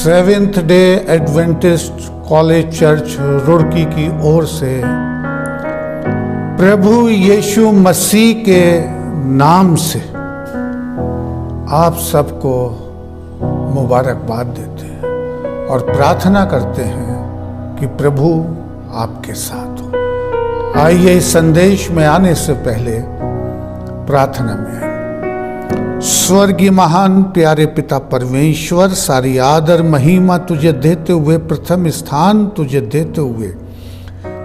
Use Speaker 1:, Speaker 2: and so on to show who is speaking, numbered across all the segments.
Speaker 1: Seventh day Adventist college church Roorkee की ओर से प्रभु यीशु मसीह के नाम से आप सबको मुबारकबाद देते हैं और प्रार्थना करते हैं कि प्रभु आपके साथ हो। आइए इस संदेश में आने से पहले प्रार्थना में आए। स्वर्गीय महान प्यारे पिता परमेश्वर, सारी आदर महिमा तुझे देते हुए, प्रथम स्थान तुझे देते हुए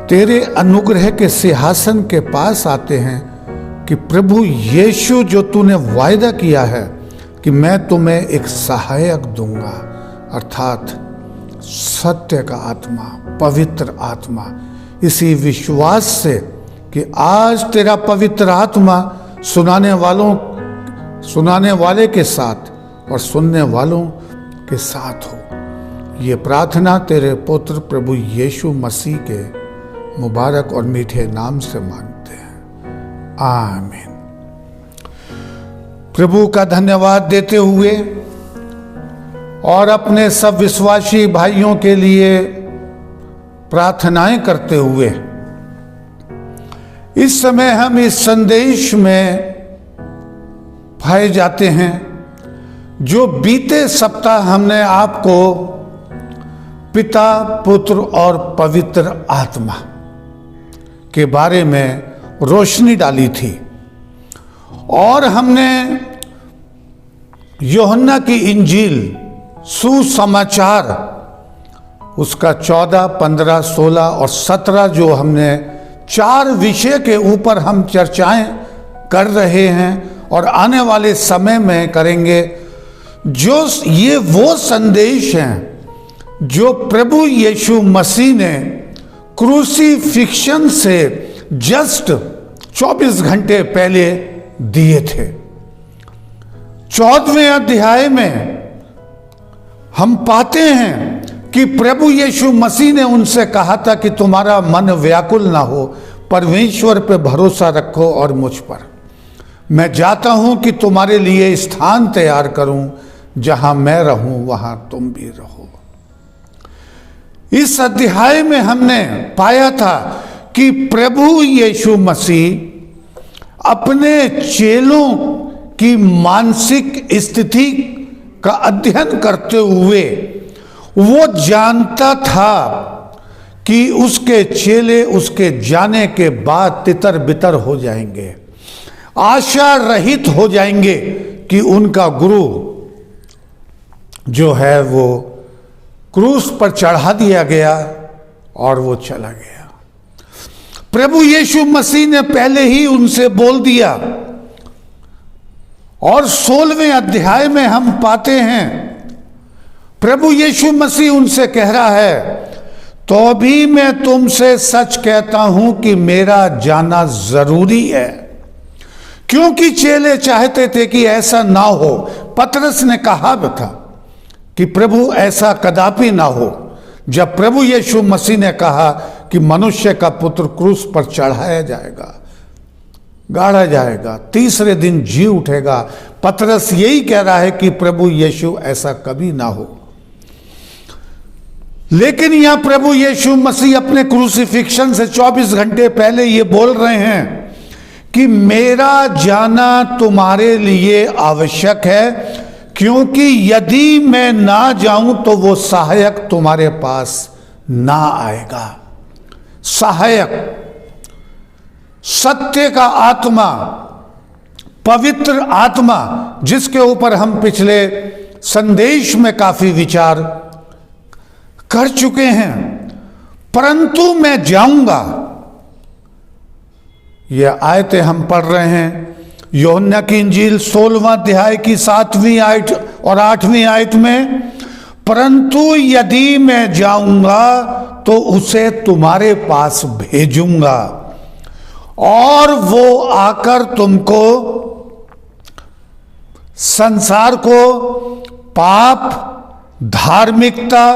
Speaker 1: तेरे अनुग्रह के सिंहासन के पास आते हैं कि प्रभु यीशु, जो तूने वायदा किया है कि मैं तुम्हें एक सहायक दूंगा, अर्थात सत्य का आत्मा, पवित्र आत्मा, इसी विश्वास से कि आज तेरा पवित्र आत्मा सुनाने वाले के साथ और सुनने वालों के साथ हो। ये प्रार्थना तेरे पुत्र प्रभु यीशु मसीह के मुबारक और मीठे नाम से मांगते हैं, आमीन। प्रभु का धन्यवाद देते हुए और अपने सब विश्वासी भाइयों के लिए प्रार्थनाएं करते हुए इस समय हम इस संदेश में पाए जाते हैं जो बीते सप्ताह हमने आपको पिता, पुत्र और पवित्र आत्मा के बारे में रोशनी डाली थी और हमने यूहन्ना की इंजील सुसमाचार उसका 14, 15, 16 और 17 जो हमने 4 विषय के ऊपर हम चर्चाएं कर रहे हैं और आने वाले समय में करेंगे। जो ये वो संदेश हैं जो प्रभु यीशु मसीह ने क्रूसीफिक्शन से जस्ट 24 घंटे पहले दिए थे। 14वें अध्याय में हम पाते हैं कि प्रभु यीशु मसीह ने उनसे कहा था कि तुम्हारा मन व्याकुल ना हो, परमेश्वर पे भरोसा रखो और मुझ पर। मैं जाता हूं कि तुम्हारे लिए स्थान तैयार करूं, जहां मैं रहूं वहां तुम भी रहो। इस अध्याय में हमने पाया था कि प्रभु यीशु मसीह अपने चेलों की मानसिक स्थिति का अध्ययन करते हुए वो जानता था कि उसके चेले उसके जाने के बाद तितर बितर हो जाएंगे, आशा रहित हो जाएंगे कि उनका गुरु जो है वो क्रूस पर चढ़ा दिया गया और वो चला गया। प्रभु यीशु मसीह ने पहले ही उनसे बोल दिया और 16वें अध्याय में हम पाते हैं प्रभु यीशु मसीह उनसे कह रहा है, तो भी मैं तुमसे सच कहता हूं कि मेरा जाना जरूरी है। क्योंकि चेले चाहते थे कि ऐसा ना हो। पतरस ने कहा था कि प्रभु ऐसा कदापि ना हो। जब प्रभु यीशु मसीह ने कहा कि मनुष्य का पुत्र क्रूस पर चढ़ाया जाएगा, गाड़ा जाएगा, तीसरे दिन जी उठेगा, पतरस यही कह रहा है कि प्रभु यीशु ऐसा कभी ना हो। लेकिन यहां प्रभु यीशु मसीह अपने क्रूसिफिक्शन से 24 घंटे पहले ये बोल रहे हैं कि मेरा जाना तुम्हारे लिए आवश्यक है, क्योंकि यदि मैं ना जाऊं तो वो सहायक तुम्हारे पास ना आएगा। सहायक, सत्य का आत्मा, पवित्र आत्मा, जिसके ऊपर हम पिछले संदेश में काफी विचार कर चुके हैं। परंतु मैं जाऊंगा, ये आयतें हम पढ़ रहे हैं यूहन्ना की इंजील 16वां अध्याय की 7वीं आयत और 8वीं आयत में, परंतु यदि मैं जाऊंगा तो उसे तुम्हारे पास भेजूंगा और वो आकर तुमको संसार को पाप, धार्मिकता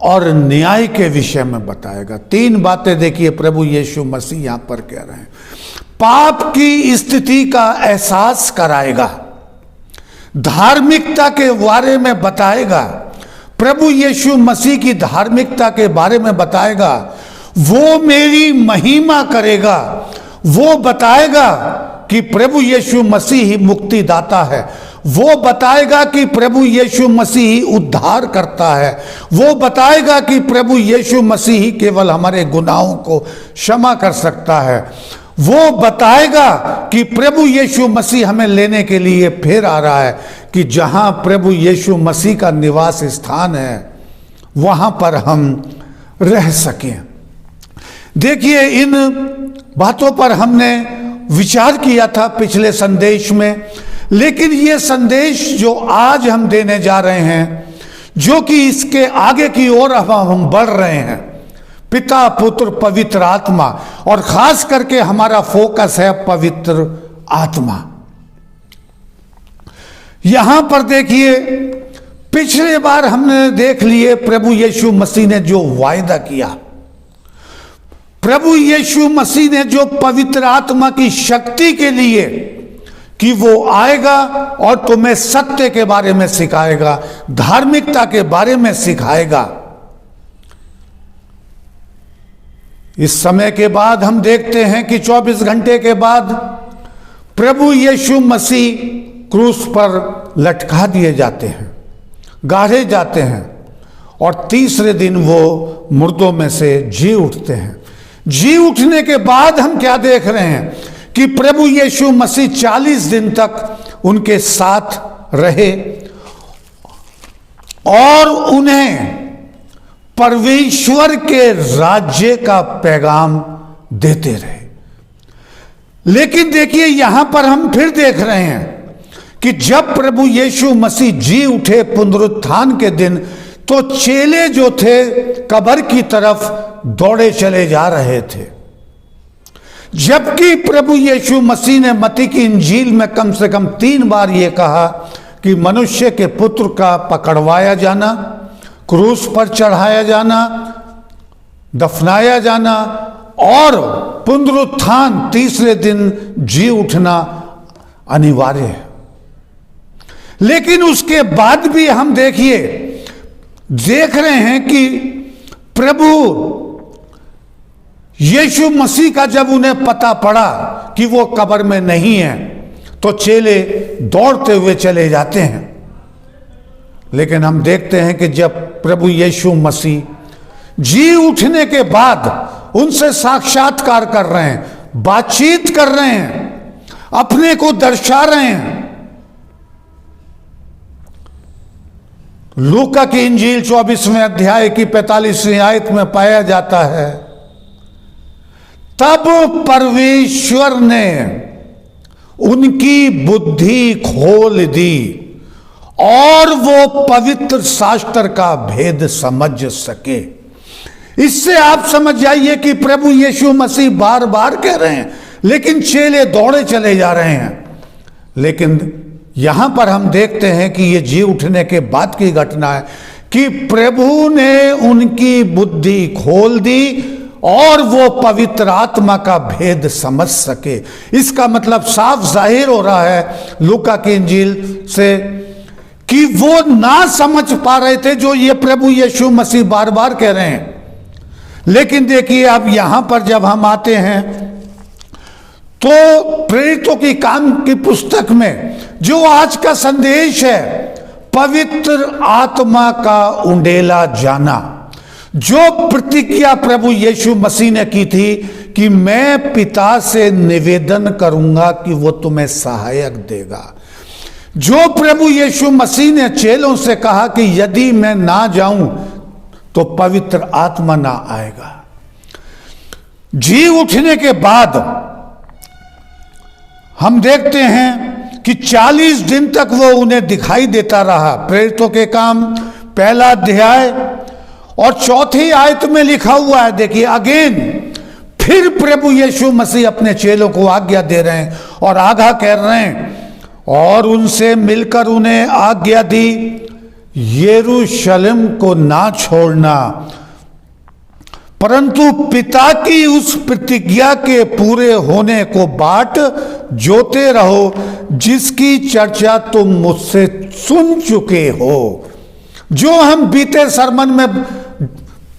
Speaker 1: और न्याय के विषय में बताएगा। 3 बातें देखिए प्रभु यीशु मसीह यहां पर कह रहे हैं। पाप की स्थिति का एहसास कराएगा, धार्मिकता के बारे में बताएगा, प्रभु यीशु मसीह की धार्मिकता के बारे में बताएगा, वो मेरी महिमा करेगा, वो बताएगा कि प्रभु यीशु मसीह ही मुक्तिदाता है, वो बताएगा कि प्रभु यीशु मसीह ही उद्धार करता है, वो बताएगा कि प्रभु यीशु मसीह ही केवल हमारे गुनाहों को क्षमा कर सकता है, वो बताएगा कि प्रभु यीशु मसीह हमें लेने के लिए फिर आ रहा है, कि जहां प्रभु यीशु मसीह का निवास स्थान है वहां पर हम रह सकें। देखिए, इन बातों पर हमने विचार किया था पिछले संदेश में, लेकिन ये संदेश जो आज हम देने जा रहे हैं, जो कि इसके आगे की ओर हम बढ़ रहे हैं, पिता पुत्र पवित्र आत्मा, और खास करके हमारा फोकस है पवित्र आत्मा। यहां पर देखिए, पिछले बार हमने देख लिए प्रभु यीशु मसीह ने जो वायदा किया, प्रभु यीशु मसीह ने जो पवित्र आत्मा की शक्ति के लिए कि वो आएगा और तुम्हें सत्य के बारे में सिखाएगा, धार्मिकता के बारे में सिखाएगा। इस समय के बाद हम देखते हैं कि 24 घंटे के बाद प्रभु यीशु मसीह क्रूस पर लटका दिए जाते हैं, गाड़े जाते हैं, और तीसरे दिन वो मुर्दों में से जी उठते हैं। जी उठने के बाद हम क्या देख रहे हैं कि प्रभु यीशु मसीह 40 दिन तक उनके साथ रहे और उन्हें परमेश्वर के राज्य का पैगाम देते रहे। लेकिन देखिए, यहां पर हम फिर देख रहे हैं कि जब प्रभु यीशु मसीह जी उठे पुनरुत्थान के दिन, तो चेले जो थे कब्र की तरफ दौड़े चले जा रहे थे, जबकि प्रभु यीशु मसीह ने मत्ती की इंजील में कम से कम 3 बार यह कहा कि मनुष्य के पुत्र का पकड़वाया जाना, क्रूस पर चढ़ाया जाना, दफनाया जाना और पुनरुत्थान तीसरे दिन जी उठना अनिवार्य है। लेकिन उसके बाद भी हम देख रहे हैं कि प्रभु यीशु मसीह का जब उन्हें पता पड़ा कि वो कब्र में नहीं है, तो चेले दौड़ते हुए चले जाते हैं। लेकिन हम देखते हैं कि जब प्रभु यीशु मसीह जी उठने के बाद उनसे साक्षात्कार कर रहे हैं, बातचीत कर रहे हैं, अपने को दर्शा रहे हैं। लूका की इंजील 24वें अध्याय की 45वीं आयत में पाया जाता है, तब परमेश्वर ने उनकी बुद्धि खोल दी और वो पवित्र शास्त्र का भेद समझ सके। इससे आप समझ जाइए कि प्रभु यीशु मसीह बार बार कह रहे हैं, लेकिन चेले दौड़े चले जा रहे हैं। लेकिन यहां पर हम देखते हैं कि ये जी उठने के बाद की घटना है कि प्रभु ने उनकी बुद्धि खोल दी और वो पवित्र आत्मा का भेद समझ सके। इसका मतलब साफ जाहिर हो रहा है लूका की इंजील से कि वो ना समझ पा रहे थे जो ये प्रभु यीशु मसीह बार बार कह रहे हैं। लेकिन देखिए, अब यहां पर जब हम आते हैं तो प्रेरितों की काम की पुस्तक में जो आज का संदेश है, पवित्र आत्मा का उंडेला जाना, जो प्रतिज्ञा प्रभु यीशु मसीह ने की थी कि मैं पिता से निवेदन करूंगा कि वो तुम्हें सहायक देगा, जो प्रभु यीशु मसीह ने चेलों से कहा कि यदि मैं ना जाऊं तो पवित्र आत्मा ना आएगा। जी उठने के बाद हम देखते हैं कि 40 दिन तक वो उन्हें दिखाई देता रहा। प्रेरितों के काम 1 अध्याय और 4 आयत में लिखा हुआ है, देखिए अगेन, फिर प्रभु यीशु मसीह अपने चेलों को आज्ञा दे रहे हैं और आगाह कर रहे हैं, और उनसे मिलकर उन्हें आज्ञा दी, यरूशलेम को ना छोड़ना, परंतु पिता की उस प्रतिज्ञा के पूरे होने को बाट जोते रहो जिसकी चर्चा तुम मुझसे सुन चुके हो। जो हम बीते सरमन में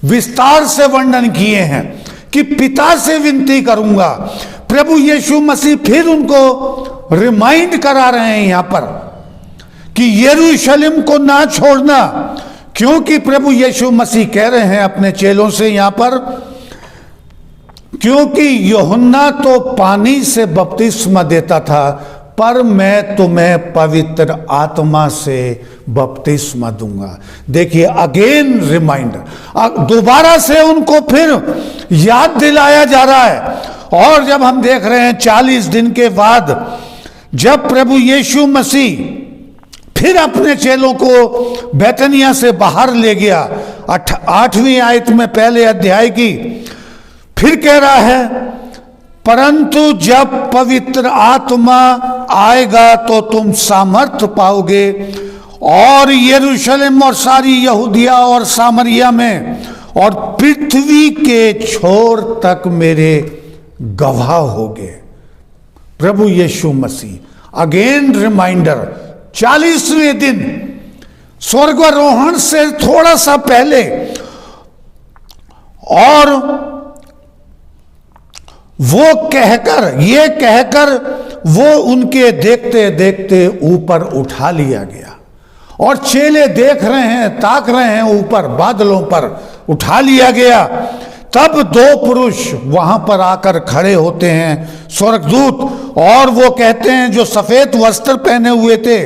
Speaker 1: विस्तार से वर्णन किए हैं कि पिता से विनती करूंगा। प्रभु यीशु मसीह फिर उनको रिमाइंड करा रहे हैं यहां पर कि यरूशलेम को ना छोड़ना, क्योंकि प्रभु यीशु मसीह कह रहे हैं अपने चेलों से यहां पर, क्योंकि यूहन्ना तो पानी से बपतिस्मा देता था, पर मैं तुम्हें पवित्र आत्मा से बपतिस्मा दूंगा। देखिए अगेन रिमाइंडर, दोबारा से उनको फिर याद दिलाया जा रहा है। और जब हम देख रहे हैं 40 दिन के बाद जब प्रभु यीशु मसीह फिर अपने चेलों को बैतनिया से बाहर ले गया, 8वीं आयत में पहले अध्याय की, फिर कह रहा है, परंतु जब पवित्र आत्मा आएगा तो तुम सामर्थ पाओगे और यरूशलेम और सारी यहूदिया और सामरिया में और पृथ्वी के छोर तक मेरे गवाह होगे। प्रभु यीशु मसीह अगेन रिमाइंडर, 40वें दिन स्वर्गारोहण से थोड़ा सा पहले, और वो कहकर, ये कहकर वो उनके देखते देखते ऊपर उठा लिया गया। और चेले देख रहे हैं, ताक रहे हैं ऊपर बादलों पर, उठा लिया गया। तब 2 पुरुष वहां पर आकर खड़े होते हैं, स्वर्गदूत, और वो कहते हैं, जो सफेद वस्त्र पहने हुए थे,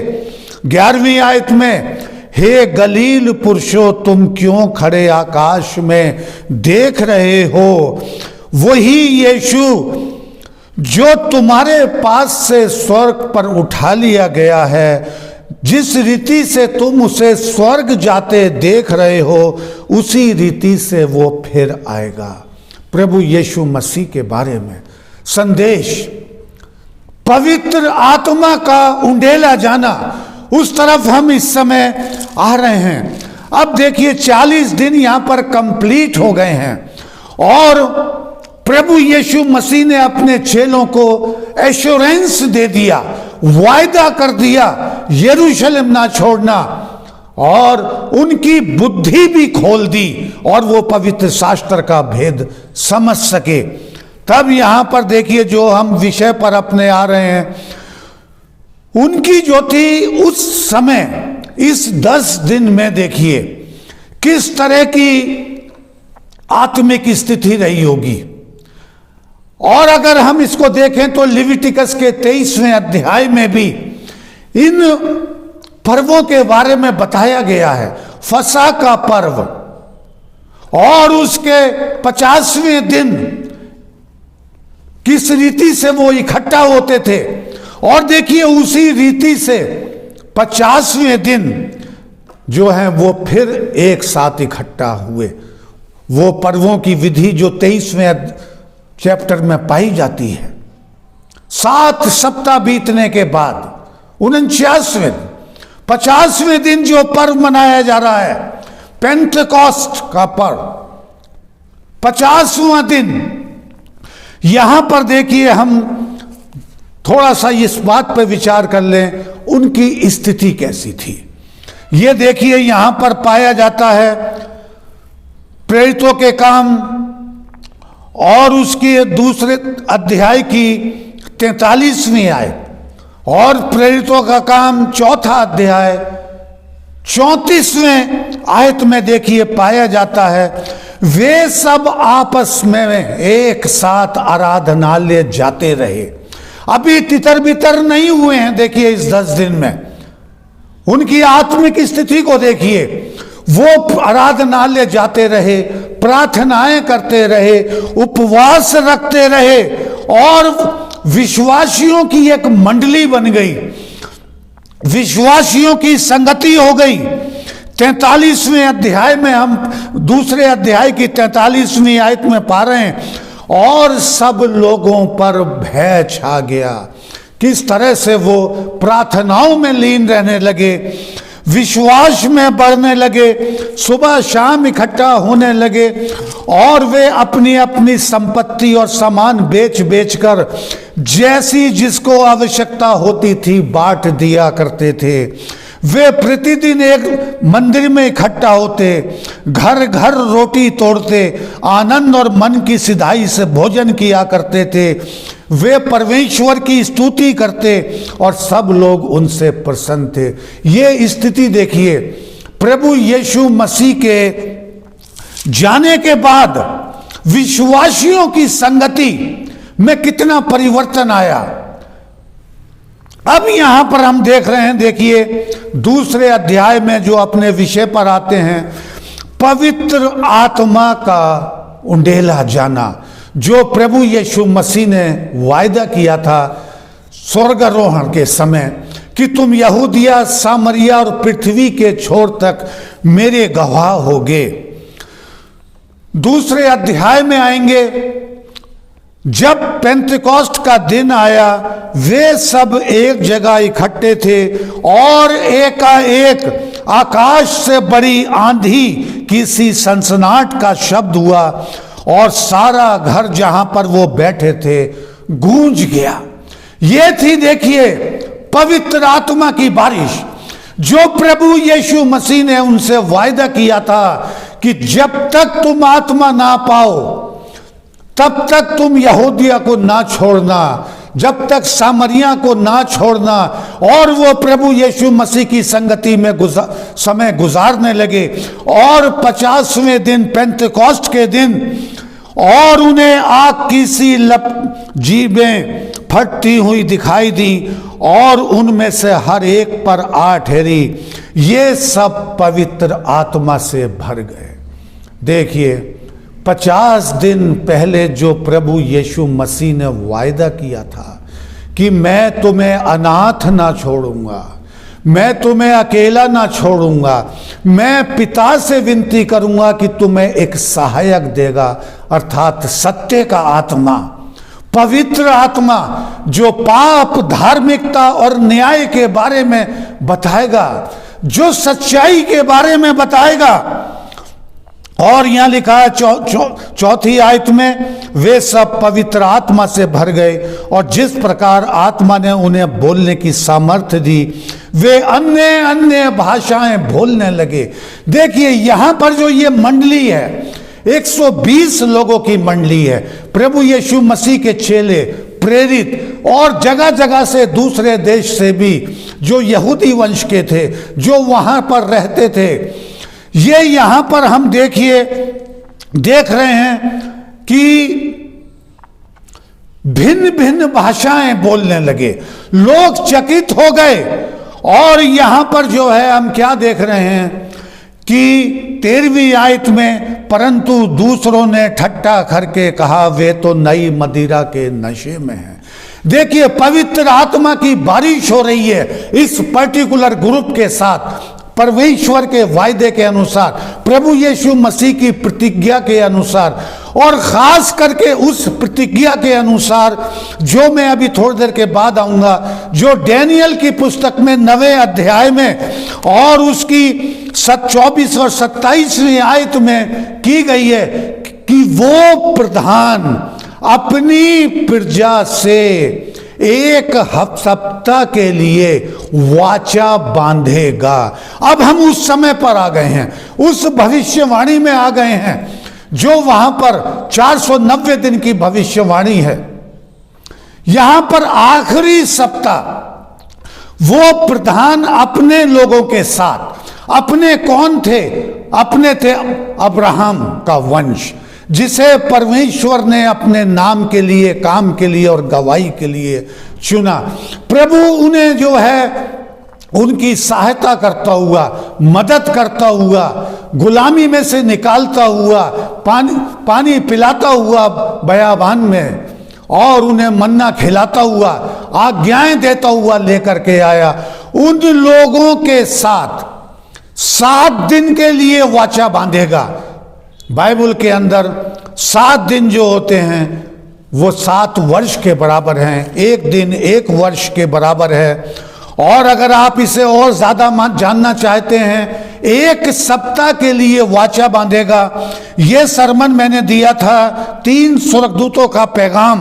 Speaker 1: 11वीं आयत में, हे गलील पुरुषों, तुम क्यों खड़े आकाश में देख रहे हो? वही यीशु जो तुम्हारे पास से स्वर्ग पर उठा लिया गया है, जिस रीति से तुम उसे स्वर्ग जाते देख रहे हो, उसी रीति से वो फिर आएगा। प्रभु यीशु मसीह के बारे में संदेश, पवित्र आत्मा का उंडेला जाना, उस तरफ हम इस समय आ रहे हैं। अब देखिए 40 दिन यहां पर कंप्लीट हो गए हैं और प्रभु यीशु मसीह ने अपने चेलों को एश्योरेंस दे दिया, वायदा कर दिया यरूशलेम ना छोड़ना, और उनकी बुद्धि भी खोल दी और वो पवित्र शास्त्र का भेद समझ सके। तब यहां पर देखिए जो हम विषय पर अपने आ रहे हैं, उनकी जो थी उस समय इस 10 दिन में देखिए किस तरह की आत्मिक स्थिति रही होगी। और अगर हम इसको देखें तो लिविटिकस के 23वें अध्याय में भी इन पर्वों के बारे में बताया गया है। फसह का पर्व और उसके 50वें दिन किस रीति से वो इकट्ठा होते थे, और देखिए उसी रीति से 50वें दिन जो है वो फिर एक साथ इकट्ठा हुए। वो पर्वों की विधि जो 23वें चैप्टर में पाई जाती है। 7 सप्ताह बीतने के बाद 49वें 50वें दिन जो पर्व मनाया जा रहा है, पेंटेकोस्ट का पर्व, 50वां दिन, यहां पर देखिए हम थोड़ा सा इस बात पर विचार कर लें उनकी स्थिति कैसी थी। ये देखिए यहां पर पाया जाता है प्रेरितों के काम और उसके दूसरे अध्याय की 43वीं आयत, और प्रेरितों का काम 4था अध्याय 34वें आयत में देखिए पाया जाता है, वे सब आपस में एक साथ आराधनालय जाते रहे। अभी तितर बितर नहीं हुए हैं। देखिए इस 10 दिन में उनकी आत्मिक स्थिति को देखिए, वो आराधनालय जाते रहे, प्रार्थनाएं करते रहे, उपवास रखते रहे, और विश्वासियों की एक मंडली बन गई, विश्वासियों की संगति हो गई। 43वें अध्याय में हम दूसरे अध्याय की 43वीं आयत में पा रहे हैं, और सब लोगों पर भय छा गया। किस तरह से वो प्रार्थनाओं में लीन रहने लगे, विश्वास में बढ़ने लगे, सुबह शाम इकट्ठा होने लगे, और वे अपनी अपनी संपत्ति और सामान बेच बेचकर जैसी जिसको आवश्यकता होती थी बांट दिया करते थे। वे प्रतिदिन एक मंदिर में इकट्ठा होते, घर घर रोटी तोड़ते, आनंद और मन की सिधाई से भोजन किया करते थे। वे परमेश्वर की स्तुति करते और सब लोग उनसे प्रसन्न थे। ये स्थिति देखिए, प्रभु यीशु मसीह के जाने के बाद विश्वासियों की संगति में कितना परिवर्तन आया। अब यहां पर हम देख रहे हैं, देखिए दूसरे अध्याय में जो अपने विषय पर आते हैं, पवित्र आत्मा का उंडेला जाना, जो प्रभु यीशु मसीह ने वायदा किया था स्वर्गारोहण के समय कि तुम यहूदिया, सामरिया और पृथ्वी के छोर तक मेरे गवाह होगे। दूसरे अध्याय में आएंगे, जब पेंतिकोस्त का दिन आया, वे सब एक जगह इकट्ठे थे और एकाएक आकाश से बड़ी आंधी, किसी सनसनाहट का शब्द हुआ और सारा घर जहां पर वो बैठे थे गूंज गया। ये थी देखिए पवित्र आत्मा की बारिश, जो प्रभु यीशु मसीह ने उनसे वायदा किया था कि जब तक तुम आत्मा ना पाओ तब तक तुम यहूदिया को ना छोड़ना, जब तक सामरिया को ना छोड़ना। और वो प्रभु यीशु मसीह की संगति में समय गुजारने लगे और 50वें दिन पेंतिकोस्त के दिन, और उन्हें आग की सी जीभें फटती हुई दिखाई दी और उनमें से हर एक पर आ ठहरी। ये सब पवित्र आत्मा से भर गए। देखिए 50 दिन पहले जो प्रभु यीशु मसीह ने वायदा किया था कि मैं तुम्हें अनाथ ना छोड़ूंगा, मैं तुम्हें अकेला ना छोड़ूंगा, मैं पिता से विनती करूंगा कि तुम्हें एक सहायक देगा, अर्थात सत्य का आत्मा, पवित्र आत्मा, जो पाप, धार्मिकता और न्याय के बारे में बताएगा, जो सच्चाई के बारे में बताएगा। और यहां लिखा है चौथी आयत में, वे सब पवित्र आत्मा से भर गए और जिस प्रकार आत्मा ने उन्हें बोलने की सामर्थ्य दी, वे अन्य अन्य भाषाएं बोलने लगे। देखिए यहां पर जो ये मंडली है, 120 लोगों की मंडली है, प्रभु यीशु मसीह के चेले, प्रेरित और जगह जगह से, दूसरे देश से भी, जो यहूदी वंश के थे, जो वहां पर रहते थे। ये यहां पर हम देख रहे हैं कि भिन्न भिन्न भाषाएं बोलने लगे, लोग चकित हो गए। और यहां पर जो है हम क्या देख रहे हैं कि 13वीं आयत में, परंतु दूसरों ने ठट्ठा करके कहा, वे तो नई मदिरा के नशे में हैं। देखिए पवित्र आत्मा की बारिश हो रही है इस पर्टिकुलर ग्रुप के साथ, परमेश्वर के वायदे के अनुसार, प्रभु यीशु मसीह की प्रतिज्ञा के अनुसार, और खास करके उस प्रतिज्ञा के अनुसार जो मैं अभी थोड़ी देर के बाद आऊंगा, जो डैनियल की पुस्तक में 9वें अध्याय में और उसकी 24 और 27वीं आयत में की गई है कि वो प्रधान अपनी प्रजा से एक सप्ताह के लिए वाचा बांधेगा। अब हम उस समय पर आ गए हैं, उस भविष्यवाणी में आ गए हैं जो वहां पर 490 दिन की भविष्यवाणी है। यहां पर आखिरी सप्ताह वो प्रधान अपने लोगों के साथ, अपने कौन थे? अपने थे अब्राहम का वंश, जिसे परमेश्वर ने अपने नाम के लिए, काम के लिए और गवाही के लिए चुना। प्रभु उन्हें जो है उनकी सहायता करता हुआ, मदद करता हुआ, गुलामी में से निकालता हुआ, पानी पिलाता हुआ बयाबान में, और उन्हें मन्ना खिलाता हुआ, आज्ञाएं देता हुआ लेकर के आया। उन लोगों के साथ 7 दिन के लिए वाचा बांधेगा। बाइबल के अंदर 7 दिन जो होते हैं वो 7 वर्ष के बराबर हैं, एक दिन 1 वर्ष के बराबर है। और अगर आप इसे और ज्यादा जानना चाहते हैं, 1 सप्ताह के लिए वाचा बांधेगा। यह सरमन मैंने दिया था 3 स्वर्गदूतों का पैगाम,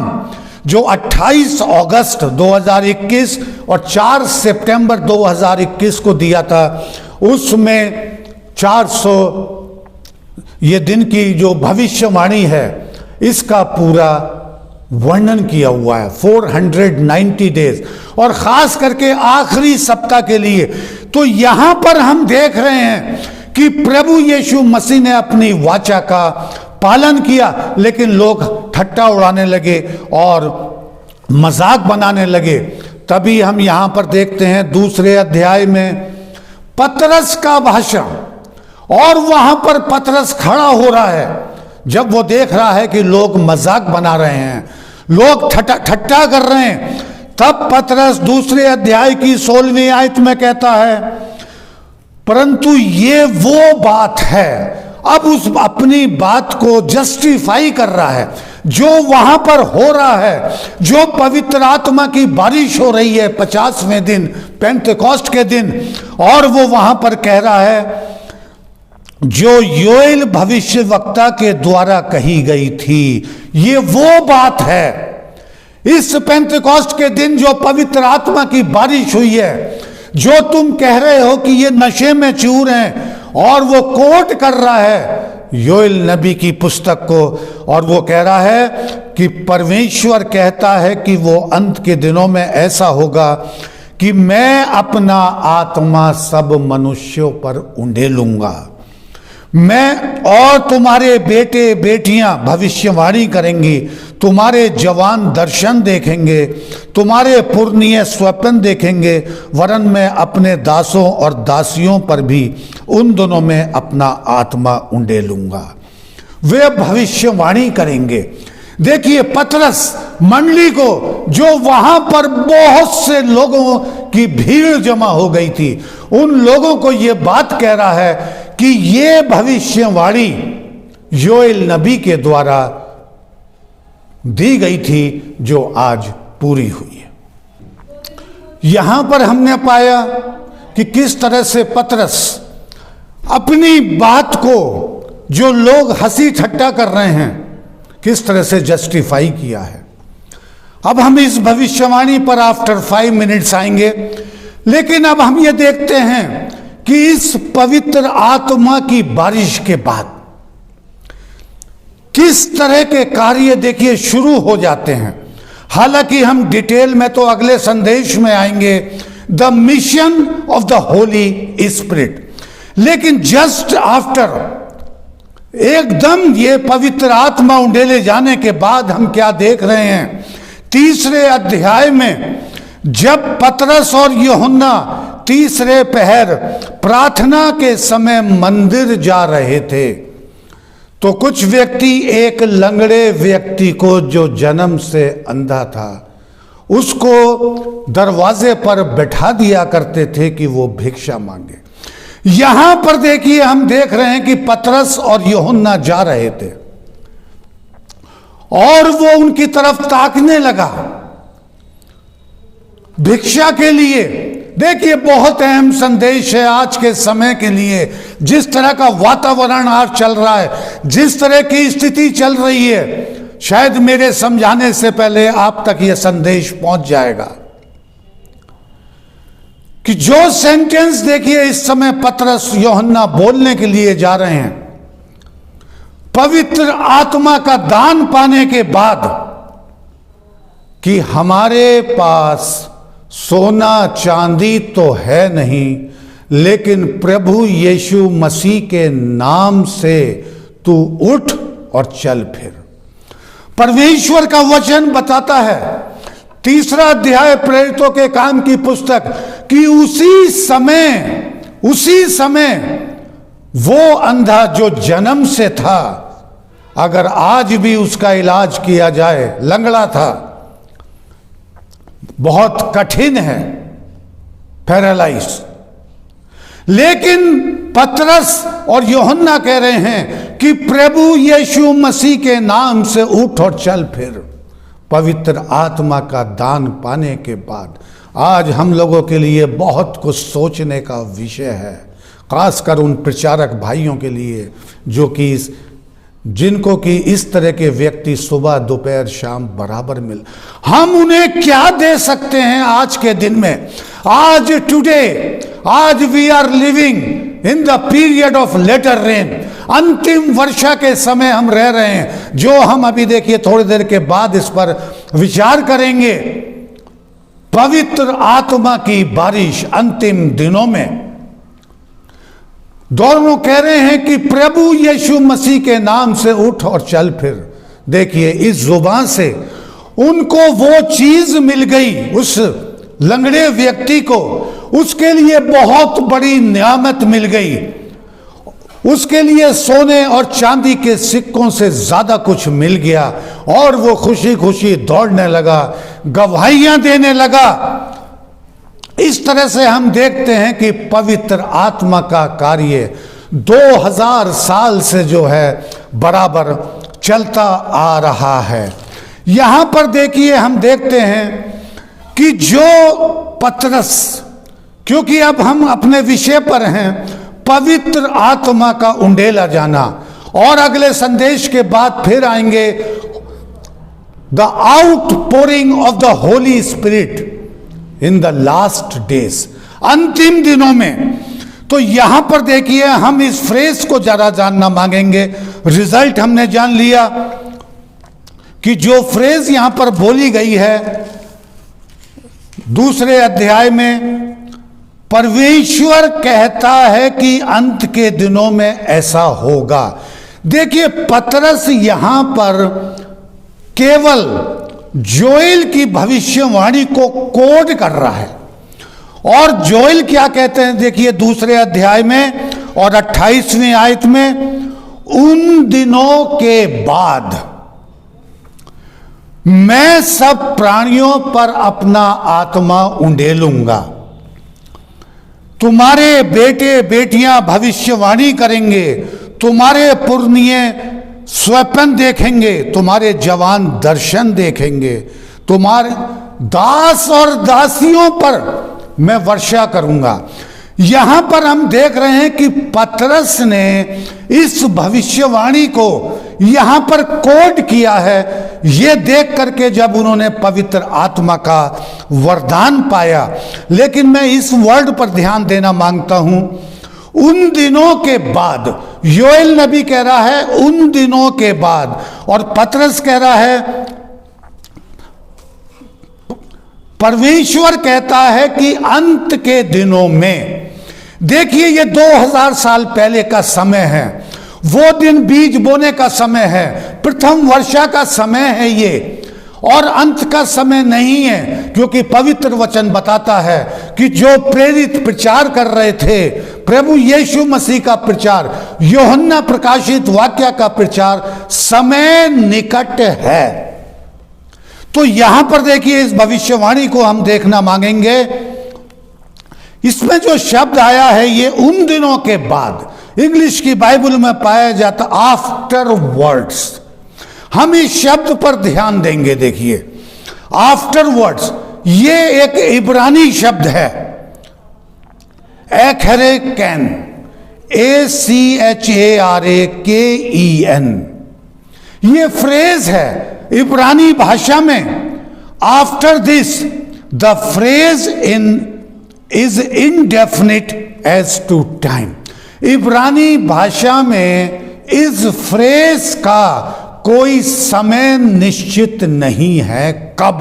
Speaker 1: जो 28 अगस्त 2021 और 4 सितंबर 2021 को दिया था, उसमें 400 ये दिन की जो भविष्यवाणी है इसका पूरा वर्णन किया हुआ है, 490 डेज, और खास करके आखिरी सप्ताह के लिए। तो यहां पर हम देख रहे हैं कि प्रभु यीशु मसीह ने अपनी वाचा का पालन किया, लेकिन लोग ठट्टा उड़ाने लगे और मजाक बनाने लगे। तभी हम यहां पर देखते हैं दूसरे अध्याय में पतरस का भाषण, और वहां पर पतरस खड़ा हो रहा है जब वो देख रहा है कि लोग मजाक बना रहे हैं, लोग ठट्टा कर रहे हैं। तब पतरस दूसरे अध्याय की 16वीं आयत में कहता है, परंतु ये वो बात है, अब उस अपनी बात को जस्टिफाई कर रहा है, जो वहां पर हो रहा है, जो पवित्र आत्मा की बारिश हो रही है 50वें दिन पेंटेकोस्ट के दिन, और वो वहां पर कह रहा है जो योएल भविष्यवक्ता के द्वारा कही गई थी। ये वो बात है, इस पेंटेकोस्ट के दिन जो पवित्र आत्मा की बारिश हुई है, जो तुम कह रहे हो कि ये नशे में चूर हैं, और वो कोट कर रहा है योएल नबी की पुस्तक को, और वो कह रहा है कि परमेश्वर कहता है कि वो अंत के दिनों में ऐसा होगा कि मैं अपना आत्मा सब मनुष्यों पर उंडेलूंगा, मैं और तुम्हारे बेटे बेटियां भविष्यवाणी करेंगी, तुम्हारे जवान दर्शन देखेंगे, तुम्हारे पुरनिये स्वप्न देखेंगे, वरन मैं अपने दासों और दासियों पर भी उन दोनों में अपना आत्मा उंडेलूंगा, वे भविष्यवाणी करेंगे। देखिए पतरस मंडली को, जो वहां पर बहुत से लोगों की भीड़ जमा हो गई थी, उन लोगों को यह बात कह रहा है कि ये भविष्यवाणी योएल नबी के द्वारा दी गई थी, जो आज पूरी हुई है। यहां पर हमने पाया कि किस तरह से पतरस अपनी बात को, जो लोग हंसी ठट्टा कर रहे हैं, किस तरह से जस्टिफाई किया है। अब हम इस भविष्यवाणी पर आफ्टर 5 मिनट्स आएंगे, लेकिन अब हम ये देखते हैं कि इस पवित्र आत्मा की बारिश के बाद किस तरह के कार्य देखिए शुरू हो जाते हैं। हालांकि हम डिटेल में तो अगले संदेश में आएंगे, the mission of the holy spirit, लेकिन जस्ट आफ्टर एकदम ये पवित्र आत्मा उंडेले जाने के बाद हम क्या देख रहे हैं, तीसरे अध्याय में जब पतरस और यूहन्ना तीसरे पहर प्रार्थना के समय मंदिर जा रहे थे, तो कुछ व्यक्ति एक लंगड़े व्यक्ति को, जो जन्म से अंधा था, उसको दरवाजे पर बैठा दिया करते थे कि वो भिक्षा मांगे। यहां पर देखिए हम देख रहे हैं कि पतरस और यूहन्ना जा रहे थे और वो उनकी तरफ ताकने लगा भिक्षा के लिए। देखिए बहुत अहम संदेश है आज के समय के लिए। जिस तरह का वातावरण आज चल रहा है, जिस तरह की स्थिति चल रही है, शायद मेरे समझाने से पहले आप तक यह संदेश पहुंच जाएगा कि जो सेंटेंस देखिए इस समय पतरस यूहन्ना बोलने के लिए जा रहे हैं, पवित्र आत्मा का दान पाने के बाद, कि हमारे पास सोना चांदी तो है नहीं, लेकिन प्रभु यीशु मसीह के नाम से तू उठ और चल फिर। परमेश्वर का वचन बताता है, तीसरा अध्याय प्रेरितों के काम की पुस्तक, कि उसी समय वो अंधा जो जन्म से था, अगर आज भी उसका इलाज किया जाए, लंगड़ा था, बहुत कठिन है, पैरालाइज, लेकिन पतरस और यूहन्ना कह रहे हैं कि प्रभु यीशु मसीह के नाम से उठ और चल फिर। पवित्र आत्मा का दान पाने के बाद आज हम लोगों के लिए बहुत कुछ सोचने का विषय है, खासकर उन प्रचारक भाइयों के लिए जो कि इस जिनको कि इस तरह के व्यक्ति सुबह दोपहर शाम बराबर मिल, हम उन्हें क्या दे सकते हैं आज के दिन में? आज आज we are living in the period of latter rain, अंतिम वर्षा के समय हम रह रहे हैं, जो हम अभी देखिए थोड़ी देर के बाद इस पर विचार करेंगे। पवित्र आत्मा की बारिश अंतिम दिनों में। दोनों कह रहे हैं कि प्रभु यीशु मसीह के नाम से उठ और चल फिर। देखिए इस जुबान से उनको वो चीज मिल गई, उस लंगड़े व्यक्ति को, उसके लिए बहुत बड़ी नियामत मिल गई, उसके लिए सोने और चांदी के सिक्कों से ज्यादा कुछ मिल गया और वो खुशी खुशी दौड़ने लगा, गवाहियां देने लगा। इस तरह से हम देखते हैं कि पवित्र आत्मा का कार्य 2000 साल से जो है बराबर चलता आ रहा है। यहां पर देखिए हम देखते हैं कि जो पतरस, क्योंकि अब हम अपने विषय पर हैं, पवित्र आत्मा का उंडेला जाना, और अगले संदेश के बाद फिर आएंगे the outpouring of the holy spirit in the last days, अंतिम दिनों में। तो यहां पर देखिए हम इस फ्रेज को जरा जानना मांगेंगे। रिजल्ट हमने जान लिया कि जो फ्रेज यहां पर बोली गई है दूसरे अध्याय में, परमेश्वर कहता है कि अंत के दिनों में ऐसा होगा। देखिए पतरस यहां पर केवल जोएल की भविष्यवाणी को कोड कर रहा है। और जोएल क्या कहते हैं देखिए दूसरे अध्याय में और 28वीं आयत में, उन दिनों के बाद मैं सब प्राणियों पर अपना आत्मा उंडेलूंगा, तुम्हारे बेटे बेटियां भविष्यवाणी करेंगे, तुम्हारे पुरनिये स्वप्न देखेंगे, तुम्हारे जवान दर्शन देखेंगे, तुम्हारे दास और दासियों पर मैं वर्षा करूंगा। यहां पर हम देख रहे हैं कि पतरस ने इस भविष्यवाणी को यहां पर कोड किया है, यह देख करके जब उन्होंने पवित्र आत्मा का वरदान पाया। लेकिन मैं इस वर्ड पर ध्यान देना मांगता हूं, उन दिनों के बाद। योएल नबी कह रहा है उन दिनों के बाद, और पतरस कह रहा है, परमेश्वर कहता है कि अंत के दिनों में। देखिए ये 2000 साल पहले का समय है, वो दिन बीज बोने का समय है, प्रथम वर्षा का समय है ये, और अंत का समय नहीं है। क्योंकि पवित्र वचन बताता है कि जो प्रेरित प्रचार कर रहे थे प्रभु यीशु मसीह का प्रचार, यूहन्ना प्रकाशित वाक्य का प्रचार, समय निकट है। तो यहां पर देखिए इस भविष्यवाणी को हम देखना मांगेंगे। इसमें जो शब्द आया है ये उन दिनों के बाद, इंग्लिश की बाइबल में पाया जाता आफ्टर वर्ड्स। हम इस शब्द पर ध्यान देंगे। देखिए आफ्टर वर्ड्स, ये एक इब्रानी शब्द है, एखरेकेन, ACHARAKEN। ये फ्रेज है इब्रानी भाषा में। After this the phrase is indefinite as to time. इब्रानी भाषा में इस फ्रेज का कोई समय निश्चित नहीं है कब।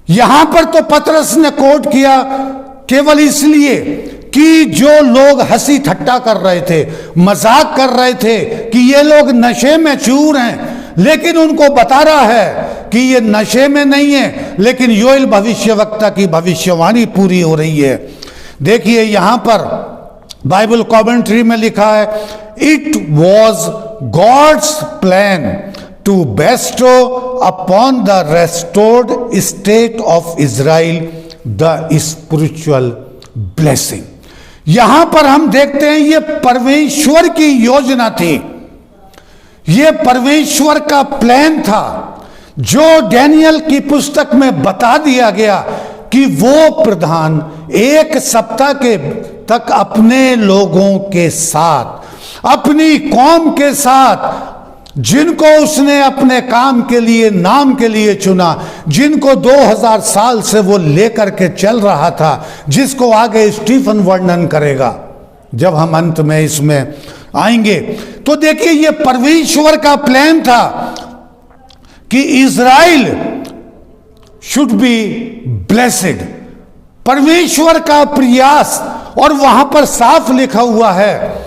Speaker 1: यहां पर तो पतरस ने कोट किया केवल इसलिए कि जो लोग हंसी ठट्टा कर रहे थे, मजाक कर रहे थे कि ये लोग नशे में चूर हैं, लेकिन उनको बता रहा है कि ये नशे में नहीं है, लेकिन योएल भविष्यवक्ता की भविष्यवाणी पूरी हो रही है। देखिए यहां पर बाइबल कमेंट्री में लिखा है, it was God's plan to bestow upon the restored state of Israel the spiritual blessing. यहां पर हम देखते हैं ये परमेश्वर की योजना थी, ये परमेश्वर का प्लान था, जो डैनियल की पुस्तक में बता दिया गया कि वो प्रधान 1 सप्ताह के तक अपने लोगों के साथ अपनी कौम के साथ जिनको उसने अपने काम के लिए, नाम के लिए चुना, जिनको 2000 साल से वो लेकर के चल रहा था, जिसको आगे स्टीफन वर्णन करेगा जब हम अंत में इसमें आएंगे। तो देखिए, ये परमेश्वर का प्लान था कि इज़राइल शुड बी ब्लेसेड, परमेश्वर का प्रयास। और वहां पर साफ लिखा हुआ है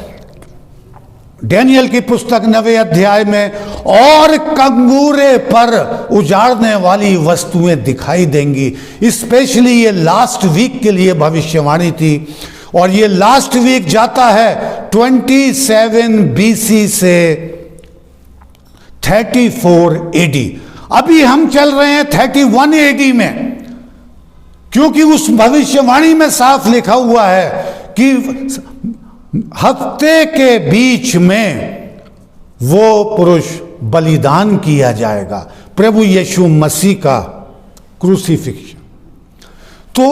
Speaker 1: डैनियल की पुस्तक 9वें अध्याय में, और कंगूरे पर उजाड़ने वाली वस्तुएं दिखाई देंगी। स्पेशली ये लास्ट वीक के लिए भविष्यवाणी थी, और ये लास्ट वीक जाता है 27 BC से 34 AD। अभी हम चल रहे हैं 31 AD में, क्योंकि उस भविष्यवाणी में साफ लिखा हुआ है कि हफ्ते के बीच में वो पुरुष बलिदान किया जाएगा, प्रभु यीशु मसीह का क्रूसिफिक्शन। तो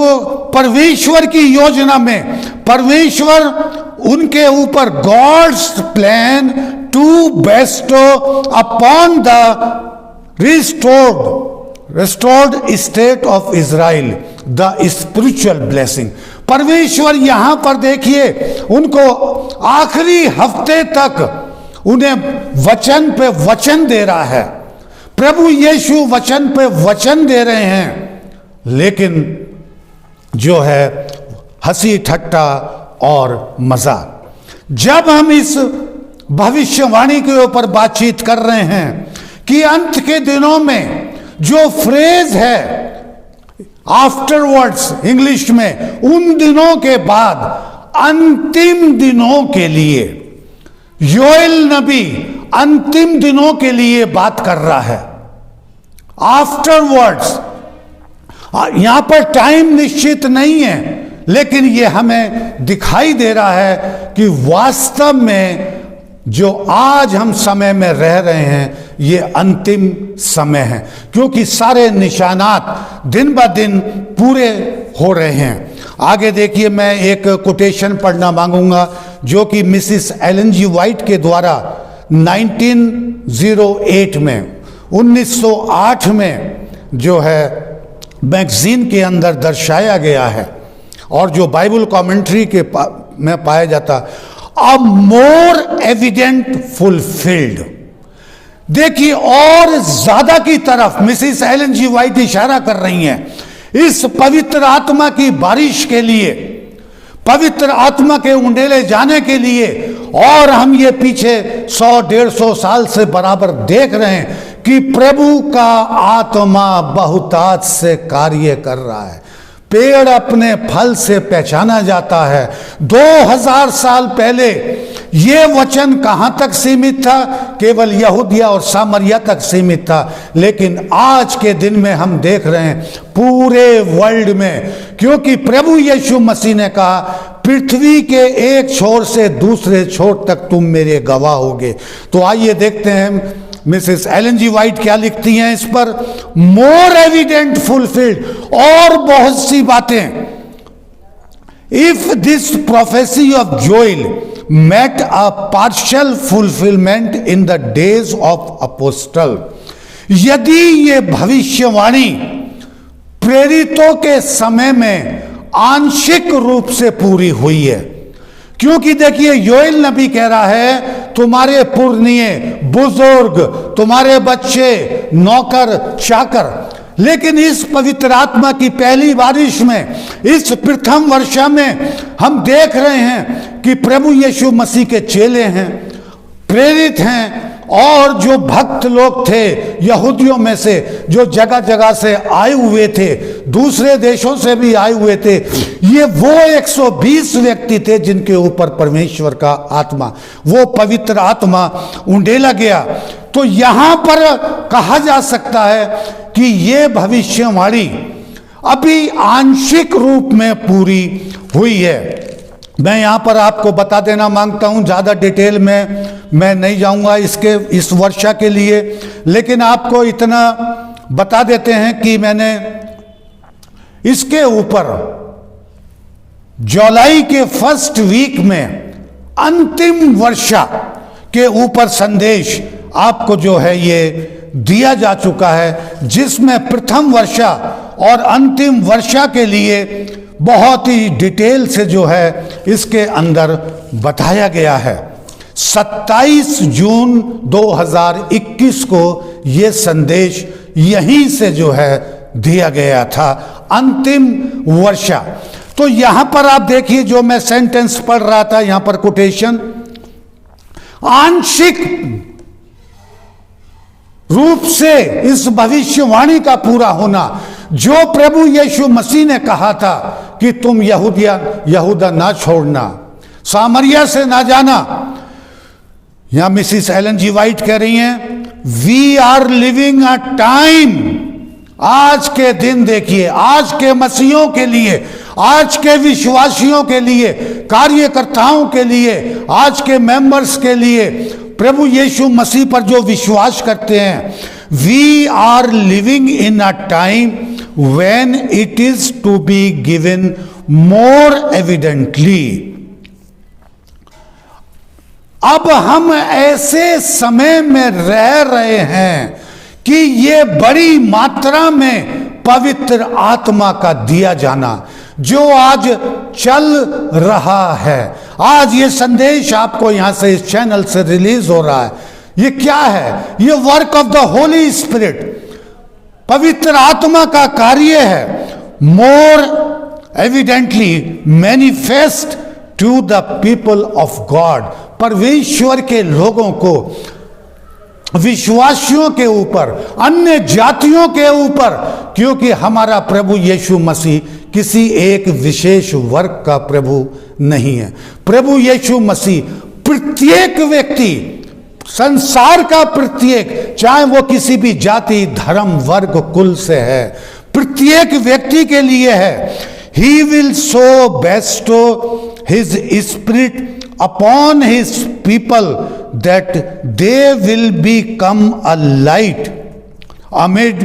Speaker 1: परमेश्वर की योजना में परमेश्वर उनके ऊपर God's plan to bestow upon the restored state of Israel the spiritual blessing। परमेश्वर यहां पर देखिए उनको आखिरी हफ्ते तक उन्हें वचन पे वचन दे रहा है। प्रभु यीशु वचन पे वचन दे रहे हैं, लेकिन जो है हंसी ठट्टा और मजाक। जब हम इस भविष्यवाणी के ऊपर बातचीत कर रहे हैं कि अंत के दिनों में जो फ्रेज है आफ्टरवर्ड्स इंग्लिश में, उन दिनों के बाद अंतिम दिनों के लिए योएल नबी अंतिम दिनों के लिए बात कर रहा है। आफ्टरवर्ड्स, यहां पर टाइम निश्चित नहीं है, लेकिन यह हमें दिखाई दे रहा है कि वास्तव में जो आज हम समय में रह रहे हैं ये अंतिम समय है, क्योंकि सारे निशानात दिन ब दिन पूरे हो रहे हैं। आगे देखिए, मैं एक कोटेशन पढ़ना मांगूंगा जो कि मिसिस एलन जी वाइट के द्वारा 1908 में 1908 में जो है मैगजीन के अंदर दर्शाया गया है, और जो बाइबल कमेंट्री के में पाया जाता, अ मोर एविडेंट फुलफिल्ड। देखिए, और ज्यादा की तरफ मिसिस एलन जी वाइट इशारा कर रही हैं इस पवित्र आत्मा की बारिश के लिए, पवित्र आत्मा के उंडेले जाने के लिए। और हम ये पीछे 100-150 साल से बराबर देख रहे हैं कि प्रभु का आत्मा बहुतायत से कार्य कर रहा है। पेड़ अपने फल से पहचाना जाता है। 2000 साल पहले ये वचन कहां तक सीमित था? केवल यहूदिया और सामरिया तक सीमित था, लेकिन आज के दिन में हम देख रहे हैं पूरे वर्ल्ड में, क्योंकि प्रभु यीशु मसीह ने कहा पृथ्वी के एक छोर से दूसरे छोर तक तुम मेरे गवाह होगे। तो आइए देखते हैं मिसेस एलन जी वाइट क्या लिखती हैं इस पर। मोर एविडेंट फुलफिल्ड, और बहुत सी बातें। If this prophecy of Joel met a partial fulfillment in the days of apostle, यदि ये भविष्यवाणी प्रेरितों के समय में आंशिक रूप से पूरी हुई है, क्योंकि देखिए योएल नबी कह रहा है तुम्हारे पुरनिये, बुजुर्ग, तुम्हारे बच्चे, नौकर, चाकर। लेकिन इस पवित्र आत्मा की पहली बारिश में, इस प्रथम वर्षा में हम देख रहे हैं कि प्रभु यीशु मसीह के चेले हैं, प्रेरित हैं, और जो भक्त लोग थे यहूदियों में से, जो जगह जगह से आए हुए थे, दूसरे देशों से भी आए हुए थे, ये वो 120 व्यक्ति थे जिनके ऊपर परमेश्वर का आत्मा, वो पवित्र आत्मा उंडेला गया। तो यहां पर कहा जा सकता है कि ये भविष्यवाणी अभी आंशिक रूप में पूरी हुई है। मैं यहां पर आपको बता देना मांगता हूं, ज़्यादा डिटेल में मैं नहीं जाऊंगा इस वर्षा के लिए, लेकिन आपको इतना बता देते हैं कि मैंने इसके ऊपर जुलाई के फर्स्ट वीक में अंतिम वर्षा के ऊपर संदेश आपको जो है ये दिया जा चुका है, जिसमें प्रथम वर्षा और अंतिम वर्षा के लिए बहुत ही डिटेल से जो है इसके अंदर बताया गया है। 27 जून 2021 को ये संदेश यहीं से जो है दिया गया था, अंतिम वर्षा। तो यहां पर आप देखिए, जो मैं सेंटेंस पढ़ रहा था, यहां पर कोटेशन, आंशिक रूप से इस भविष्यवाणी का पूरा होना जो प्रभु यीशु मसीह ने कहा था कि तुम यहूदा ना छोड़ना, सामरिया से ना जाना। यहां मिसिस एलन जी वाइट कह रही हैं, we are living a time, आज के दिन देखिए, आज के मसीहों के लिए, आज के विश्वासियों के लिए, कार्यकर्ताओं के लिए, आज के मेंबर्स के लिए, प्रभु यीशु मसीह पर जो विश्वास करते हैं, we are living in a time when it is to be given more evidently. अब हम ऐसे समय में रह रहे हैं कि ये बड़ी मात्रा में पवित्र आत्मा का दिया जाना जो आज चल रहा है। आज ये संदेश आपको यहां से, इस चैनल से रिलीज हो रहा है। ये क्या है? ये work of the holy spirit, पवित्र आत्मा का कार्य है। More evidently manifest to the people of God, परमेश्वर के लोगों को, विश्वासियों के ऊपर, अन्य जातियों के ऊपर, क्योंकि हमारा प्रभु यीशु मसीह किसी एक विशेष वर्ग का प्रभु नहीं है। प्रभु यीशु मसीह प्रत्येक व्यक्ति, संसार का प्रत्येक, चाहे वो किसी भी जाति, धर्म, वर्ग, कुल से है, प्रत्येक व्यक्ति के लिए है। He will so Bairstow his spirit upon his people that they will become a light amid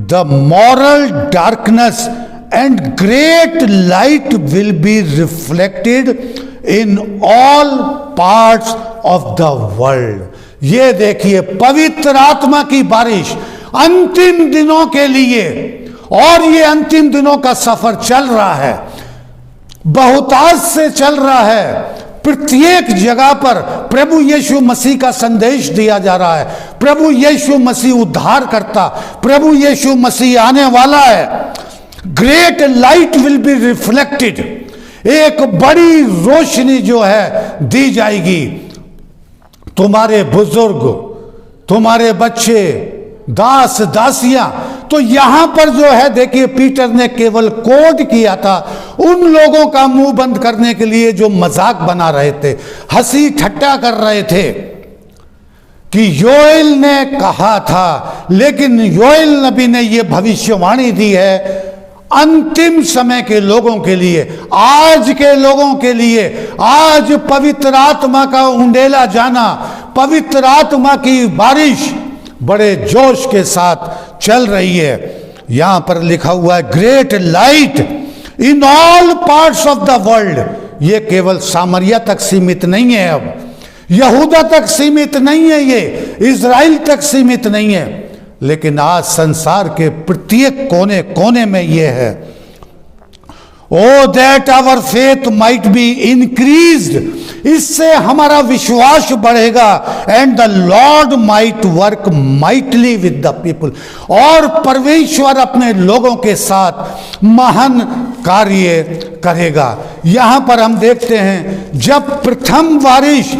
Speaker 1: the moral darkness, and great light will be reflected in all parts of the world. ये देखिए, पवित्र आत्मा की बारिश अंतिम दिनों के लिए, और ये अंतिम दिनों का सफर चल रहा है, बहुतायत से चल रहा है। प्रत्येक जगह पर प्रभु यीशु मसीह का संदेश दिया जा रहा है। प्रभु यीशु मसीह उद्धार करता, प्रभु यीशु मसीह आने वाला है। Great light will be reflected, एक बड़ी रोशनी जो है दी जाएगी। तुम्हारे बुजुर्ग, तुम्हारे बच्चे, दास दासियां, तो यहां पर जो है देखिए, पीटर ने केवल कोड किया था उन लोगों का मुंह बंद करने के लिए जो मजाक बना रहे थे, हंसी ठट्टा कर रहे थे कि योएल ने कहा था। लेकिन योएल नबी ने यह भविष्यवाणी दी है अंतिम समय के लोगों के लिए, आज के लोगों के लिए। आज पवित्र आत्मा का उंडेला जाना, पवित्र आत्मा की बारिश बड़े जोश के साथ चल रही है। यहां पर लिखा हुआ है, great light in all parts of the world. ये केवल सामरिया तक सीमित नहीं है, अब यहूदा तक सीमित नहीं है, ये इज़राइल तक सीमित नहीं है, लेकिन आज संसार के प्रत्येक कोने कोने में ये है। O that our faith might be increased, इससे हमारा विश्वास बढ़ेगा। And the Lord might work mightily with the people, और परमेश्वर अपने लोगों के साथ महान कार्य करेगा। यहां पर हम देखते हैं, जब प्रथम बारिश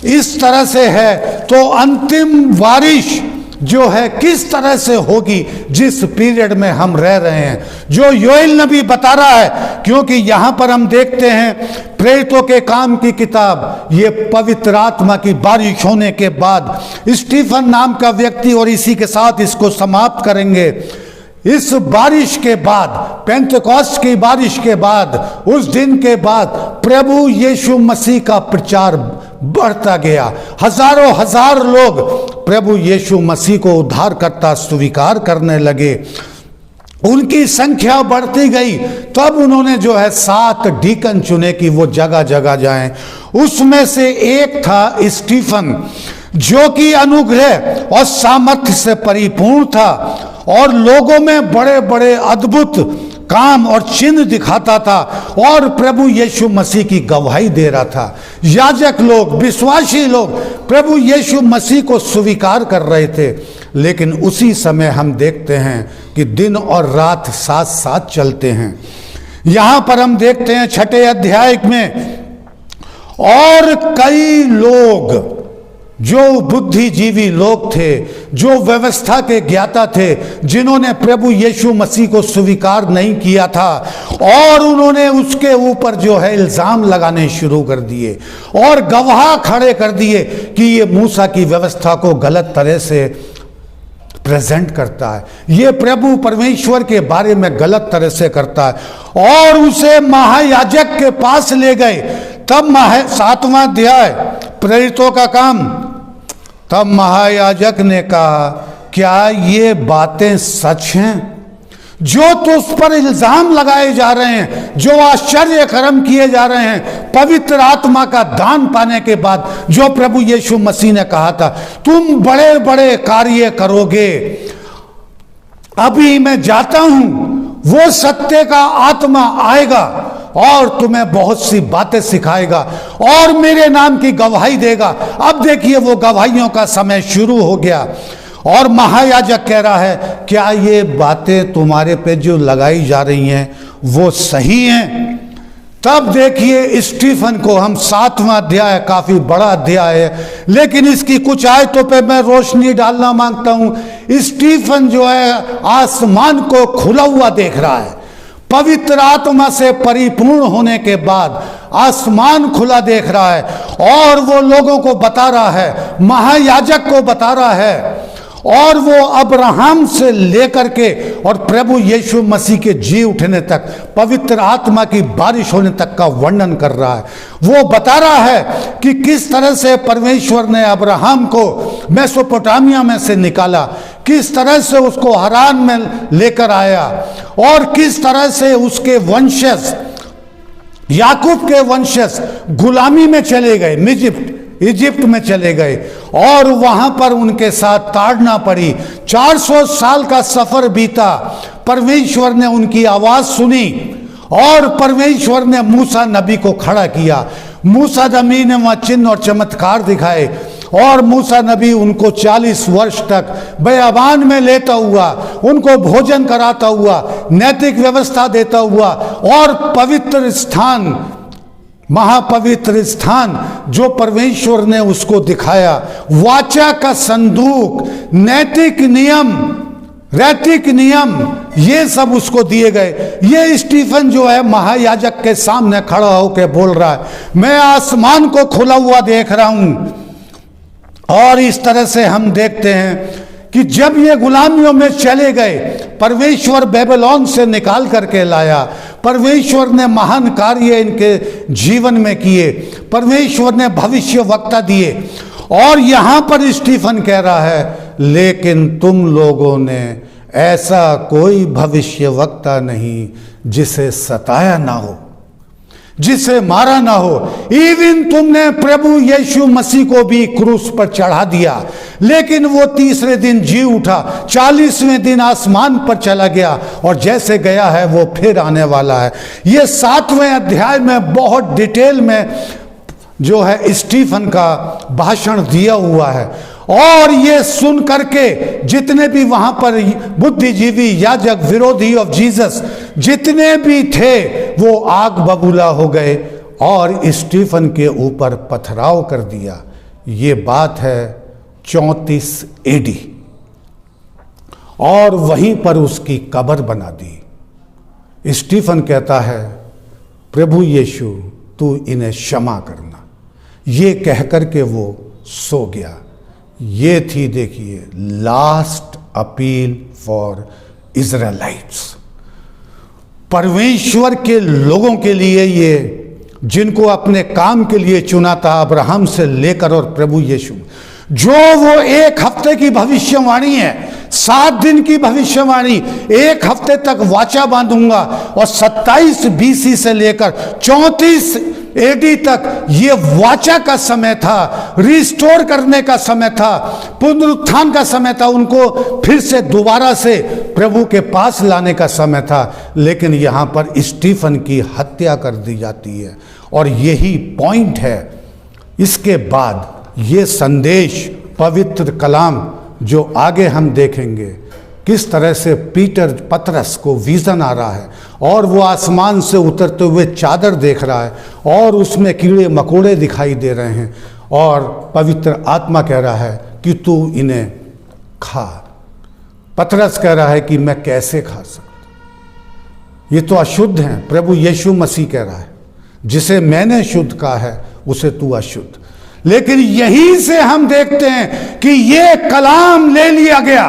Speaker 1: इस तरह से है तो अंतिम बारिश जो है किस तरह से होगी, जिस पीरियड में हम रह रहे हैं, जो योएल नबी बता रहा है। क्योंकि यहां पर हम देखते हैं प्रेरितों के काम की किताब, ये पवित्र आत्मा की बारिश होने के बाद स्टीफन नाम का व्यक्ति, और इसी के साथ इसको समाप्त करेंगे। इस बारिश के बाद, पेंतेकोस्त की बारिश के बाद, उस दिन के बाद प्रभु यीशु मसीह का प्रचार बढ़ता गया। हजारों हजार लोग प्रभु यीशु मसीह को उद्धारकर्ता स्वीकार करने लगे, उनकी संख्या बढ़ती गई, तब उन्होंने जो है 7 डीकन चुने कि वो जगह जगह जाएं। उसमें से एक था स्टीफन, जो कि अनुग्रह और सामर्थ्य से परिपूर्ण था और लोगों में बड़े बड़े अद्भुत काम और चिन्ह दिखाता था और प्रभु यीशु मसीह की गवाही दे रहा था। याजक लोग, विश्वासी लोग प्रभु यीशु मसीह को स्वीकार कर रहे थे, लेकिन उसी समय हम देखते हैं कि दिन और रात साथ साथ चलते हैं। यहां पर हम देखते हैं 6 अध्याय में, और कई लोग जो बुद्धिजीवी लोग थे, जो व्यवस्था के ज्ञाता थे, जिन्होंने प्रभु यीशु मसीह को स्वीकार नहीं किया था, और उन्होंने उसके ऊपर जो है इल्जाम लगाने शुरू कर दिए और गवाह खड़े कर दिए कि ये मूसा की व्यवस्था को गलत तरह से प्रेजेंट करता है, ये प्रभु परमेश्वर के बारे में गलत तरह से करता है, और उसे महायाजक के पास ले गए। तब 7वां अध्याय प्रेरितों का काम, तब महायाजक ने कहा, क्या ये बातें सच हैं जो तुझ पर इल्जाम लगाए जा रहे हैं, जो आश्चर्य कर्म किए जा रहे हैं पवित्र आत्मा का दान पाने के बाद, जो प्रभु यीशु मसीह ने कहा था तुम बड़े बड़े कार्य करोगे। अभी मैं जाता हूं, वो सत्य का आत्मा आएगा और तुम्हें बहुत सी बातें सिखाएगा और मेरे नाम की गवाही देगा। अब देखिए वो गवाहियों का समय शुरू हो गया और महायाजक कह रहा है, क्या ये बातें तुम्हारे पे जो लगाई जा रही हैं वो सही हैं? तब देखिए स्टीफन को, हम 7वां अध्याय, काफी बड़ा अध्याय है, लेकिन इसकी कुछ आयतों पे मैं रोशनी डालना मांगता हूं। स्टीफन जो है आसमान को खुला हुआ देख रहा है, पवित्र आत्मा से परिपूर्ण होने के बाद आसमान खुला देख रहा है और वो लोगों को बता रहा है, महायाजक को बता रहा है, और वो अब्राहम से लेकर के और प्रभु यीशु मसीह के जी उठने तक, पवित्र आत्मा की बारिश होने तक का वर्णन कर रहा है। वो बता रहा है कि किस तरह से परमेश्वर ने अब्राहम को मेसोपोटामिया में से निकाला, किस तरह से उसको हरान में लेकर आया और किस तरह से उसके वंशज, याकूब के वंशज गुलामी में चले गए, इजिप्ट में चले गए और वहां पर उनके साथ ताड़ना पड़ी। 400 साल का सफर बीता, परमेश्वर ने उनकी आवाज सुनी और परमेश्वर ने मूसा नबी को खड़ा किया। मूसा नबी ने वहां चिन्ह और चमत्कार दिखाए और मूसा नबी उनको 40 वर्ष तक बयाबान में लेता हुआ, उनको भोजन कराता हुआ, नैतिक व्यवस्था देता हुआ और पवित्र स्थान, महापवित्र स्थान जो परमेश्वर ने उसको दिखाया, वाचा का संदूक, नैतिक नियम, ये सब उसको दिए गए। ये स्टीफन जो है महायाजक के सामने खड़ा होकर बोल रहा है, मैं आसमान को खुला हुआ देख रहा हूं। और इस तरह से हम देखते हैं कि जब ये गुलामियों में चले गए, परमेश्वर बेबीलोन से निकाल करके लाया, परमेश्वर ने महान कार्य इनके जीवन में किए, परमेश्वर ने भविष्यवक्ता दिए, और यहां पर स्टीफन कह रहा है, लेकिन तुम लोगों ने ऐसा कोई भविष्यवक्ता नहीं जिसे सताया ना हो, जिसे मारा ना हो। इवन तुमने प्रभु यीशु मसीह को भी क्रूस पर चढ़ा दिया, लेकिन वो तीसरे दिन जी उठा, 40वें दिन आसमान पर चला गया और जैसे गया है वो फिर आने वाला है। ये 7वें अध्याय में बहुत डिटेल में जो है स्टीफन का भाषण दिया हुआ है, और ये सुन करके जितने भी वहां पर बुद्धिजीवी, याजक, विरोधी ऑफ जीसस जितने भी थे, वो आग बबूला हो गए और स्टीफन के ऊपर पथराव कर दिया। ये बात है 34 AD, और वहीं पर उसकी कब्र बना दी। स्टीफन कहता है, प्रभु यीशु तू इन्हें क्षमा करना, ये कहकर के वो सो गया। ये थी, देखिए, लास्ट अपील फॉर इजराइलाइट्स, परमेश्वर के लोगों के लिए, ये जिनको अपने काम के लिए चुना था अब्राहम से लेकर और प्रभु यीशु, जो वो 1 हफ्ते की भविष्यवाणी है, 7 दिन की भविष्यवाणी, 1 हफ्ते तक वाचा बांधूंगा, और 27 BC से लेकर 34 AD तक ये वाचा का समय था, रिस्टोर करने का समय था, पुनरुत्थान का समय था, उनको फिर से दोबारा से प्रभु के पास लाने का समय था। लेकिन यहाँ पर स्टीफन की हत्या कर दी जाती है, और यही पॉइंट है। इसके बाद ये संदेश, पवित्र कलाम जो आगे हम देखेंगे, किस तरह से पतरस को विजन आ रहा है, और वो आसमान से उतरते हुए चादर देख रहा है, और उसमें कीड़े मकोड़े दिखाई दे रहे हैं, और पवित्र आत्मा कह रहा है कि तू इन्हें खा। पतरस कह रहा है कि मैं कैसे खा सकता, ये तो अशुद्ध हैं। प्रभु यीशु मसीह कह रहा है, जिसे मैंने शुद्ध कहा है उसे तू अशुद्ध। लेकिन यहीं से हम देखते हैं कि ये कलाम ले लिया गया,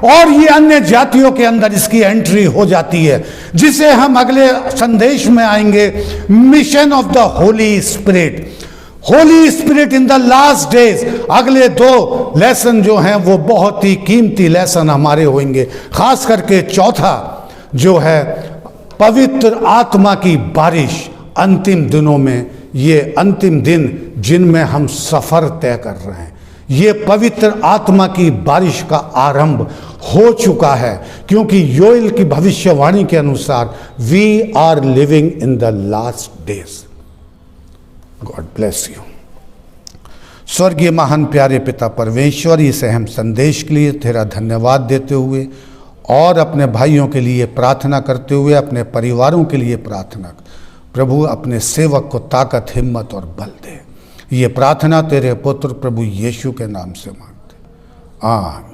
Speaker 1: और ये अन्य जातियों के अंदर इसकी एंट्री हो जाती है, जिसे हम अगले संदेश में आएंगे, mission of the holy spirit. Holi spirit in the last days. अगले 2 लेसन जो हैं वो बहुत ही कीमती लेसन हमारे होंगे, खास करके चौथा जो है पवित्र आत्मा की बारिश अंतिम दिनों में। ये अंतिम दिन जिनमें हम सफर तय कर रहे हैं, ये पवित्र आत्मा की बारिश का आरंभ हो चुका है, क्योंकि योएल की भविष्यवाणी के अनुसार we are living in the last days. God bless you. स्वर्गीय महान प्यारे पिता परमेश्वर, इस अहम संदेश के लिए तेरा धन्यवाद देते हुए और अपने भाइयों के लिए प्रार्थना करते हुए, अपने परिवारों के लिए प्रार्थना, प्रभु अपने सेवक को ताकत, हिम्मत और बल दे। ये प्रार्थना तेरे पुत्र प्रभु यीशु के नाम से मांगते, आमीन।